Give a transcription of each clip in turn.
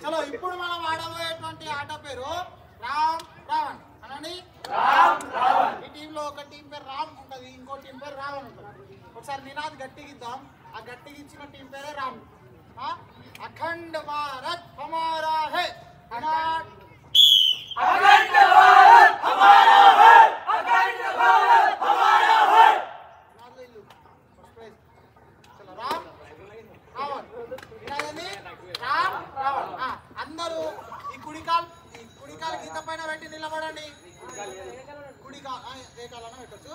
చలో ఇప్పుడు మనం ఆడబోయేటువంటి ఆట పేరు రామ్ రావణ్ అనండి. ఈ టీంలో ఒక టీం పేరు రామ్ ఉంటుంది, ఇంకో టీం పేరు రావణ్ ఉంటుంది. ఒకసారి నినాద్ గట్టిగా ఇద్దాం. ఆ గట్టిగా ఇచ్చిన టీం పేరే రామ్. అఖండ్ భారత్ హమారా హై. अखंड भारत हमारा है, अखंड भारत हमारा है। चलो राम रावण राम रावण अंदरू कुड़िकाल गीत पैन निलबड़ी कुड़िकाल పెట్టొచ్చు.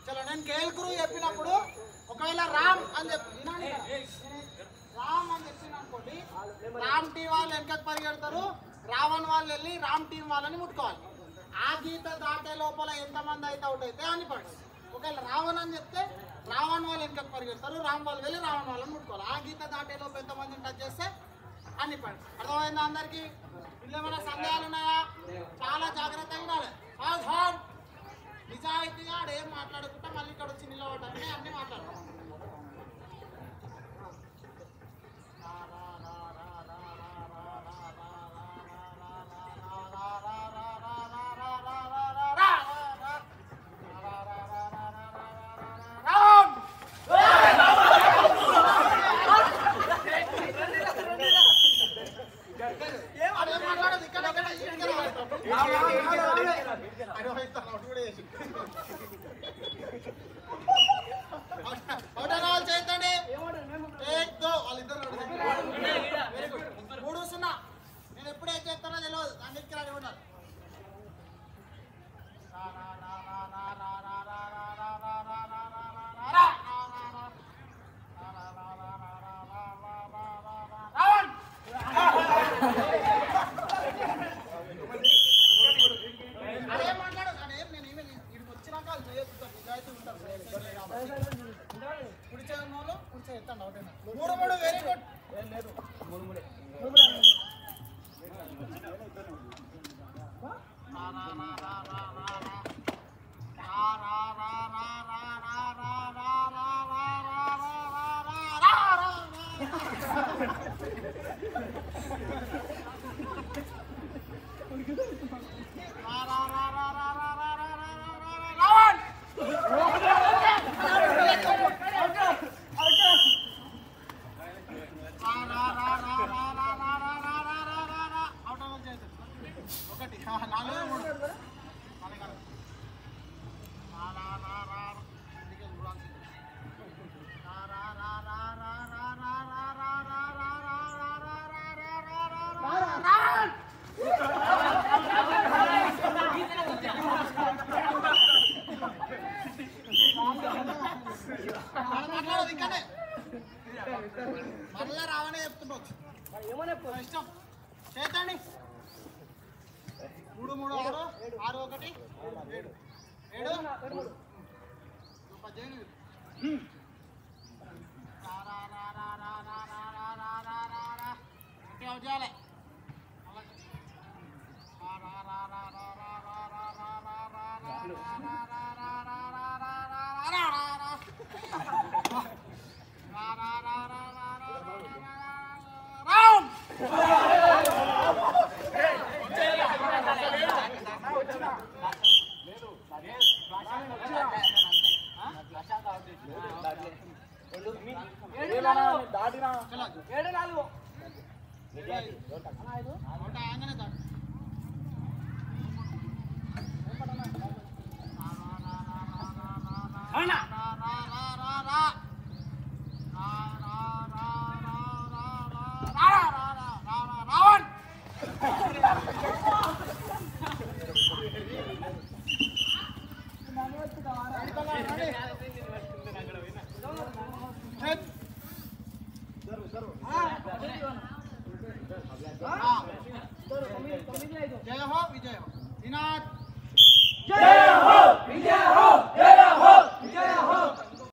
చలో నేను కేల్కురు చెప్పినప్పుడు ఒకవేళ రామ్ అని రామ్ అని చెప్పింది అనుకోండి, రామ్ టీం వాళ్ళు వెనకకు పరిగెడతారు, రావణ్ వాళ్ళు వెళ్ళి రామ్ టీం వాళ్ళని ముట్టుకోవాలి. ఆ గీత దాటే లోపల ఎంతమంది అయితే అవుట్ అయితే అని పడు. ఒకవేళ రావణ్ అని చెప్తే రావణ్ వాళ్ళు వెనకకు పరిగెడతారు, రామ్ వాళ్ళు వెళ్ళి రావణ్ వాళ్ళని ముట్టుకోవాలి. ఆ గీత దాటే లోపు ఎంతమందిని టచ్ చేస్తే అన్ని పడు. అర్థమైందా అందరికి? ఇందులో ఏమైనా సందేహాలు ఉన్నాయా? చాలా జాగ్రత్తగా ఉండాలి. నిజాయితీగా ఏం మాట్లాడకుండా మళ్ళీ ఇక్కడ వచ్చి నిలబడ్డానే అన్ని మాట్లాడతాం. నేను ఎప్పుడైతే చెప్తానో తెలియదు, అన్నిటికీ రాని ఉండాలి. అదే మాట్లాడు నేను ఇక్కడికి వచ్చినాక నిజాయితీ ఉంటాను. కుడిచే మూడు కుడిచే ఎత్తండి. ఒకటేనా మూడు మూడు వెరీ గుడ్. లేదు మూడు మూడే ఒకటి నాలుగు మూడు మళ్ళా రావనే చెప్తుండొచ్చు. ఇష్టం చేతండి. మూడు మూడు ఆరు ఆరు ఒకటి ఏడు ఏడు 18. అవుట్ చేయాలి. जय हो विजय हो।